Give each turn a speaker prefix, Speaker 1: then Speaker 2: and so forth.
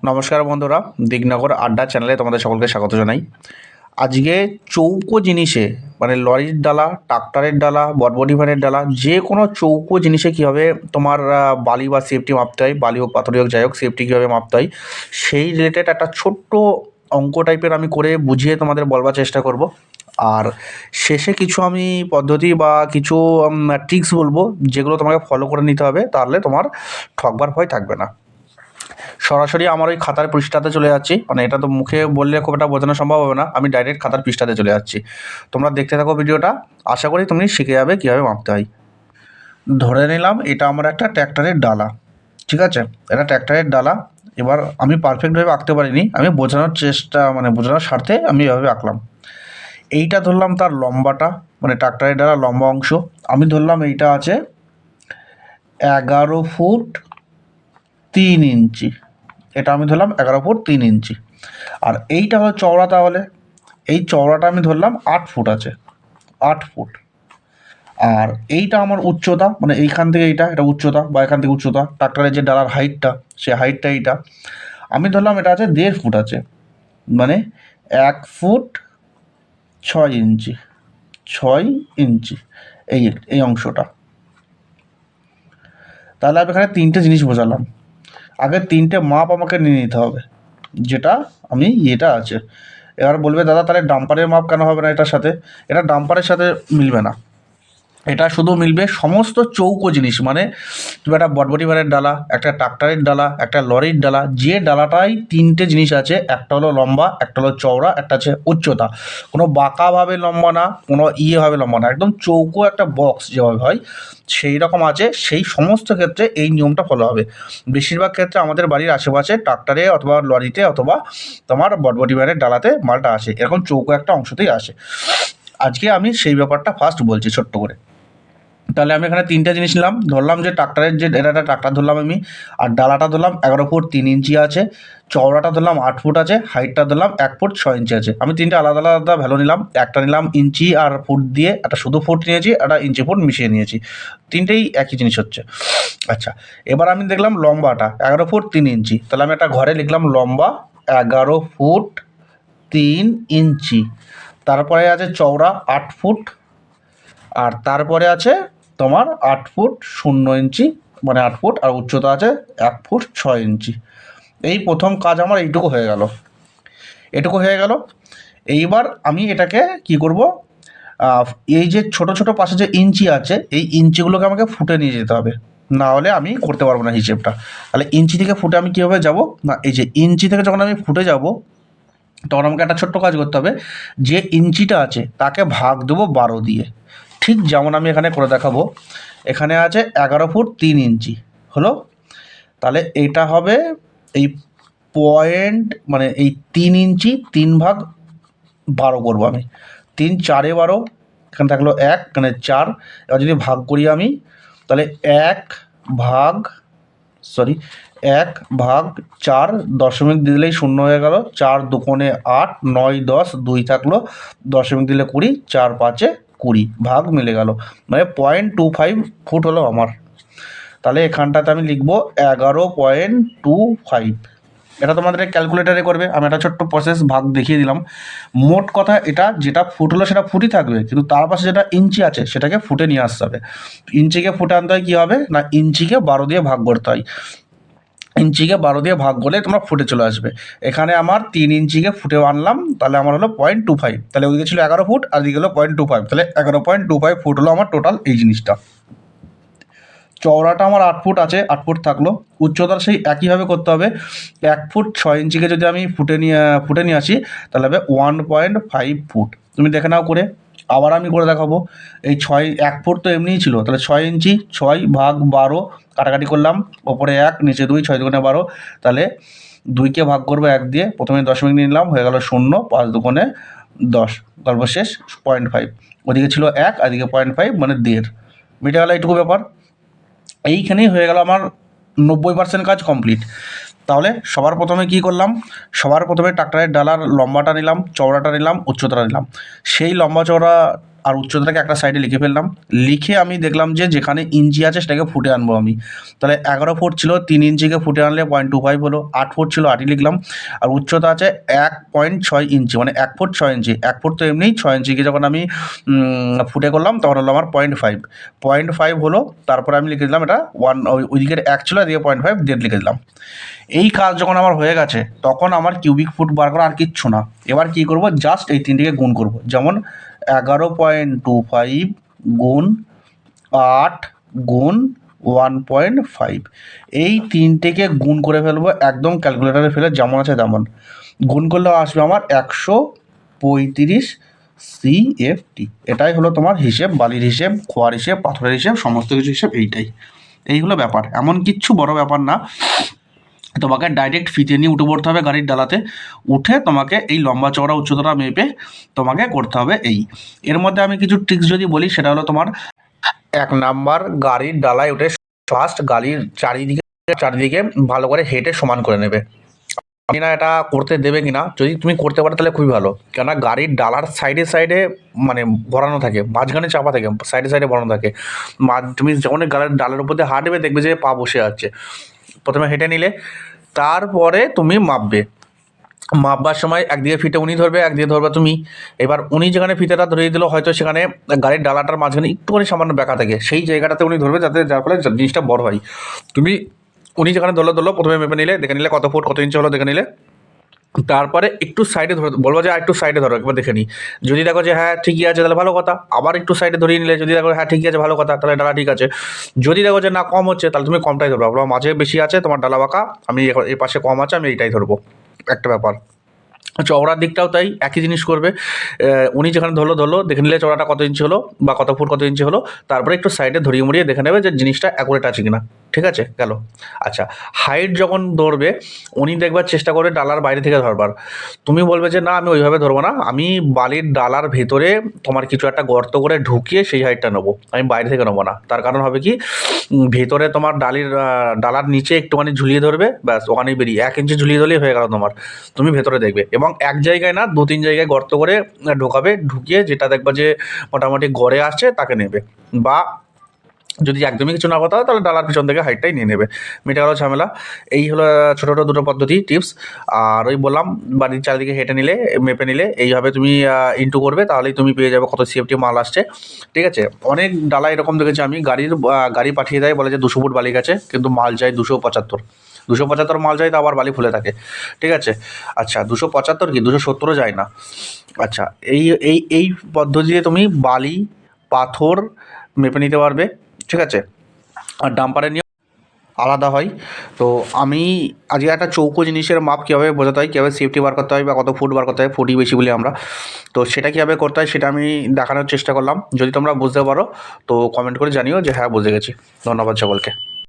Speaker 1: নমস্কার বন্ধুরা, দিগনগর আড্ডা চ্যানেলে তোমাদের সকলকে স্বাগত জানাই। আজকে চৌকো জিনিসে মানে লরির ডালা, ট্রাক্টরের ডালা, বটবটি ভ্যানের ডালা, যে কোনো চৌকো জিনিসে কীভাবে তোমার বালি বা সেফটি মাপতে হয়, বালি হোক পাথর হোক যাই হোক, সেফটি কীভাবে মাপতে হয় সেই রিলেটেড একটা ছোট্ট অঙ্ক টাইপের আমি করে বুঝিয়ে তোমাদের বলবার চেষ্টা করব। আর শেষে কিছু আমি পদ্ধতি বা কিছু ট্রিক্স বলবো, যেগুলো তোমাকে ফলো করে নিতে হবে, তাহলে তোমার ঠকবার ভয় থাকবে না। সরাসরি আমার ওই খাতার পৃষ্ঠাতে চলে যাচ্ছি, মানে এটা তো মুখে বললে খুব একটা বোঝানো সম্ভব হবে না, আমি ডাইরেক্ট খাতার পৃষ্ঠাতে চলে যাচ্ছি। তোমরা দেখতে থাকো ভিডিওটা, আশা করি তুমি শিখে যাবে কীভাবে মাপতে হয়। ধরে নিলাম এটা আমার একটা ট্র্যাক্টরের ডালা, ঠিক আছে? এটা ট্র্যাক্টরের ডালা। এবার আমি পারফেক্টভাবে আঁকতে পারিনি, আমি বোঝানোর চেষ্টা মানে বোঝানোর স্বার্থে আমি এভাবে আঁকলাম। এইটা ধরলাম তার লম্বাটা, মানে ট্র্যাক্টরের ডালা লম্বা অংশ। আমি ধরলাম এইটা আছে 11 ফুট 3 ইঞ্চি। এটা আমি ধরলাম 11 ফুট 3 ইঞ্চি। আর এইটা হলো চওড়া, তাহলে এই চওড়াটা আমি ধরলাম 8 ফুট আছে, 8 ফুট। আর এইটা আমার উচ্চতা, মানে এইখান থেকে এটা উচ্চতা, বা এখান থেকে উচ্চতা, ট্রাক্টরের যে ডালার হাইটটা, সে হাইটটা এইটা আমি ধরলাম এটা আছে 1.5 ফুট আছে, মানে 1 ফুট 6 ইঞ্চি, 6 ইঞ্চি এই এই অংশটা। তাহলে আমি এখানে তিনটে জিনিস বোঝালাম। আগে তিনটে মাপ আমাকে নিয়ে নিতে হবে, যেটা আমি এটা আছে। এবার বলবে দাদা তাহলে ডাম্পারের মাপ কেন হবে না এটার সাথে? এটা ডাম্পারের সাথে মিলবে না, এটা শুধু মিলবে সমস্ত চৌকো জিনিস, মানে তুমি একটা বটবটি ভ্যানের ডালা, একটা ট্রাক্টরের ডালা, একটা লরির ডালা, যে ডালাটাই তিনটে জিনিস আছে, একটা হলো লম্বা, একটা হলো চওড়া, একটা আছে উচ্চতা। কোনো বাঁকাভাবে লম্বা না, কোনো ইয়েভাবে লম্বা না, একদম চৌকো একটা বক্স যেভাবে হয় সেই রকম আছে। সেই সমস্ত ক্ষেত্রে এই নিয়মটা ফলো হবে। বেশিরভাগ ক্ষেত্রে আমাদের বাড়ির আশেপাশে ট্রাক্টরে অথবা লরিতে অথবা তোমার বটবটি ভ্যানের ডালাতে মালটা আসে, এরকম চৌকো একটা অংশতেই আসে। আজকে আমি সেই ব্যাপারটা ফার্স্ট বলছি ছোট্ট করে। তাহলে আমি এখানে তিনটে জিনিস নিলাম, ধরলাম যে ট্রাক্টরের যে এটা একটা ট্রাক্টর ধরলাম আমি, আর ডালাটা ধরলাম 11 ফুট 3 ইঞ্চি আছে, চওড়াটা ধরলাম 8 ফুট আছে, হাইটটা ধরলাম 1 ফুট 6 ইঞ্চি আছে। আমি তিনটে আলাদা আলাদা ভ্যালু নিলাম, একটা নিলাম ইঞ্চি আর ফুট দিয়ে, একটা শুধু ফুট নিয়েছি, একটা ইঞ্চি ফুট মিশিয়ে নিয়েছি, তিনটেই একই জিনিস হচ্ছে। আচ্ছা, এবার আমি দেখলাম লম্বাটা 11 ফুট 3 ইঞ্চি, তাহলে আমি একটা ঘরে লিখলাম লম্বা 11 ফুট 3 ইঞ্চি। তারপরে আছে চওড়া 8 ফুট, আর তারপরে আছে তোমার 8 ফুট 0 ইঞ্চি, মানে 8 ফুট, আর উচ্চতা আছে 1 ফুট 6 ইঞ্চি। এই প্রথম কাজ আমার এইটুকু হয়ে গেল, এটুকু হয়ে গেল। এইবার আমি এটাকে কি করব, এই যে ছোট ছোট পাশে যে ইঞ্চি আছে, এই ইঞ্চিগুলোকে আমাকে ফুটে নিয়ে যেতে হবে, না হলে আমি করতে পারবো না হিসেবটা। তাহলে ইঞ্চি থেকে ফুটে আমি কীভাবে যাব না, এই যে ইঞ্চি থেকে যখন আমি ফুটে যাব, তখন আমাকে একটা ছোট্ট কাজ করতে হবে। যে ইঞ্চিটা আছে তাকে ভাগ দেবো 12 দিয়ে, ঠিক যেমন আমি এখানে করে দেখাবো। এখানে আছে 11 ফুট 3 ইঞ্চি হলো, তাহলে এটা হবে এই পয়েন্ট, মানে এই 3 ইঞ্চি 3 ভাগ 12 করবো আমি। 3 4 এ 12, এখানে থাকলো 1, এখানে 4। এবার যদি ভাগ করি আমি, তাহলে 1 ভাগ 1 ভাগ 4, দশমিক দিলেই 0 হয়ে গেল। 4 2 8, 9 10, 2 থাকলো, দশমিক দিলে 20, 4 5 20, ভাগ মিলে গেল, মানে 0.25 ফুট হলো আমার। তাহলে এখানটাতে আমি লিখবো 11.25। এটা তোমাদের ক্যালকুলেটারে করবে, আমি একটা ছোট্ট প্রসেস ভাগ দেখিয়ে দিলাম। মোট কথা এটা যেটা ফুট হলো সেটা ফুটই থাকবে, কিন্তু তার পাশে যেটা ইঞ্চি আছে সেটাকে ফুটে নিয়ে আসতে হবে। ইঞ্চিকে ফুটে আনতে হয় কী হবে না, ইঞ্চিকে 12 দিয়ে ভাগ করতে হয়। ইঞ্চিকে 12 দিয়ে ভাগ করলে তোমরা ফুটে চলে আসবে। এখানে আমার 3 ইঞ্চিকে ফুটে আনলাম, তাহলে আমার হলো 0.25। তাহলে ওইদিকে ছিল 11 ফুট, আর দিকে হলো 0.25, তাহলে 11.25 ফুট হলো আমার টোটাল এই জিনিসটা। চওড়াটা আমার 8 ফুট আছে, 8 ফুট থাকলো। উচ্চতা সেই একইভাবে করতে হবে। 1 ফুট 6 ইঞ্চিকে যদি আমি ফুটে নিয়ে আসি, তাহলে হবে 1.5 ফুট। তুমি দেখে নাও করে, আবার আমি করে দেখাবো। এই 1 ফুট তো এমনিই ছিল, তাহলে 6 ইঞ্চি, 6 ভাগ 12, কাটাকাটি করলাম, ওপরে 1 নিচে 2, 6 দুগুণে 12, তাহলে 2কে ভাগ করবো 1 দিয়ে, প্রথমে দশমিক নিলাম, হয়ে গেল 0, 5 দুগুণে 10, গল্প শেষ। 0.5, ওদিকে ছিল 1 আর এদিকে 0.5, মানে 1.5, মিটে গেল এইটুকু ব্যাপার। এইখানেই হয়ে গেল আমার 90% কাজ কমপ্লিট। তাহলে সবার প্রথমে কি করলাম, সবার প্রথমে ট্রাক্টরের ডালার লম্বাটা নিলাম, চওড়াটা নিলাম, উচ্চতাটা নিলাম। সেই লম্বা চওড়া আর উচ্চতাটাকে একটা সাইডে লিখে ফেললাম। লিখে আমি দেখলাম যে যেখানে ইঞ্চি আছে সেটাকে ফুটে আনবো আমি। তাহলে 11 ফুট ছিল, 3 ইঞ্চিকে ফুটে আনলে 0.25 হলো। 8 ফুট ছিল, 8ই লিখলাম। আর উচ্চতা আছে 1.6 ইঞ্চি, মানে 1 ফুট 6 ইঞ্চি। 1 ফুট তো এমনিই, 6 ইঞ্চিকে যখন আমি ফুটে করলাম তখন হলো আমার 0.5 হলো। তারপরে আমি লিখে দিলাম এটা 1, ওই দিকের 1 ছিল, দিয়ে 0.5 দিয়ে লিখে দিলাম। এই কাজ যখন আমার হয়ে গেছে তখন আমার কিউবিক ফুট বার করা আর কিচ্ছু না। এবার কী করব, জাস্ট এই তিনটিকে গুণ করব। যেমন 11.25 গুণ 8 গুণ 1.5, এই তিনটেকে গুণ করে ফেলবো একদম ক্যালকুলেটারে ফেলে, যেমন আছে তেমন। গুণ করলেও আসবে আমার 135 CFT। এটাই হলো তোমার হিসেব, বালির হিসেব, খোয়ার হিসেব, পাথরের হিসেব, সমস্ত কিছু হিসেব এই হলো ব্যাপার। এমন কিচ্ছু বড় ব্যাপার না। তোমাকে ডাইরেক্ট ফিতে নিয়ে উঠে পড়তে হবে গাড়ির ডালাতে, উঠে তোমাকে এই লম্বা চওড়া উচ্চতাটা মেপে তোমাকে করতে হবে। এর মধ্যে আমি কিছু ট্রিক্স যদি বলি, সেটা হলো তোমার 1 নাম্বার, গাড়ির ডালায় উঠে ফার্স্ট গাড়ির চারিদিকে ভালো করে হেঁটে সমান করে নেবে। আমি না এটা করতে দেবে কিনা, যদি তুমি করতে পারো তাহলে খুবই ভালো। কেননা গাড়ির ডালার সাইডে মানে ভরানো থাকে, মাঝখানে চাপা থাকে, সাইডে ভরানো থাকে। তুমি যখন গাড়ির ডালের উপর দিয়ে হাঁটবে দেখবে যে পা বসে আছে। প্রথমে হেঁটে নিলে, তারপরে তুমি মাপবার সময় একদিকে ফিতে উনি ধরবে, একদিকে ধরবে তুমি। এবার উনি যেখানে ফিতেটা ধরিয়ে দিল, হয়তো সেখানে গাড়ির ডালাটার মাঝখানে একটুখানি সামান্য ব্যাকা থাকে, সেই জায়গাটাতে উনি ধরবে, যার ফলে জিনিসটা বড় হয়। উনি যেখানে ধরলো প্রথমে মেপে নিলে, দেখে নিলে কত ফুট কত ইঞ্চি হলো দেখে নিলে। তারপরে একটু সাইডে ধরে বলবো যে একটু সাইডে ধরো, একবার দেখে নিই। যদি দেখো যে হ্যাঁ ঠিকই আছে তাহলে ভালো কথা, আবার একটু সাইডে ধরিয়ে নিলে। যদি দেখো হ্যাঁ ঠিকই আছে ভালো কথা, তাহলে ডালা ঠিক আছে। যদি দেখো যে না কম হচ্ছে, তাহলে তুমি কমটাই ধরবো। আমার মাঝে বেশি আছে, তোমার ডালা বাঁকা, আমি এই পাশে কম আছে, আমি এইটাই ধরবো। একটা ব্যাপার। চওড়ার দিকটাও তাই একই জিনিস করবে। উনি যেখানে ধরলো দেখে নিলে চওড়াটা কত ইঞ্চি হলো বা কত ফুট কত ইঞ্চি হলো। তারপরে একটু সাইডে ধরিয়ে মুড়িয়ে দেখে নেবে যে জিনিসটা অ্যাকুরেট আছে কিনা। ঠিক আছে, গেল। আচ্ছা, হাইট যখন ধরবে, উনি দেখবার চেষ্টা করে ডালার বাইরে থেকে ধরবার। তুমি বলবে যে না আমি ওইভাবে ধরবো না, আমি বালির ডালার ভেতরে তোমার কিছু একটা গর্ত করে ঢুকিয়ে সেই হাইটটা নেবো, আমি বাইরে থেকে নেবো না। তার কারণ হবে কি, ভেতরে তোমার ডালার নিচে একটুখানি ঝুলিয়ে ধরবে, ব্যাস ওখানেই বেরিয়ে 1 ইঞ্চি ঝুলিয়ে ধরলেই হয়ে গেল তোমার। তুমি ভেতরে দেখবে, এবং এক জায়গায় না 2-3 জায়গায় গর্ত করে ঢোকাবে, ঢুকিয়ে যেটা দেখবা যে মোটামুটি গড়ে আসছে তাকে নেবে। বা যদি একদমই কিছু না কথা হয় তাহলে ডালার পিছন থেকে হাইটটাই নিয়ে নেবে, মিটে গেল ঝামেলা। এই হলো ছোটো ছোটো দুটো পদ্ধতি, টিপস। আর ওই বললাম, বাড়ির চারিদিকে হেঁটে নিলে, মেপে নিলে, এইভাবে তুমি ইনটু করবে, তাহলেই তুমি পেয়ে যাবে কত CFT মাল আসছে। ঠিক আছে, অনেক ডালা এরকম দেখেছি আমি, গাড়ি পাঠিয়ে দেয়, বলে যে 200 ফুট বালি গেছে, কিন্তু মাল চাই 275 মাল চাই, তো আবার বালি ফুলে থাকে। ঠিক আছে, আচ্ছা 275 কি 270ও যায় না। আচ্ছা, এই পদ্ধতিতে তুমি বালি পাথর মেপে নিতে পারবে। ঠিক আছে, আর ডাম্পারের নিয়ে আলাদা হয়। তো আমি আজকে একটা চৌকো জিনিসের মাপ কীভাবে বোঝাতে হয়, কীভাবে CFT বার করতে হয় বা কত ফুট বার করতে হয়, ফুটই বেশি বলি আমরা, তো সেটা কীভাবে করতে হয় সেটা আমি দেখানোর চেষ্টা করলাম। যদি তোমরা বুঝতে পারো তো কমেন্ট করে জানিও যে হ্যাঁ বুঝে গেছি। ধন্যবাদ সকলকে।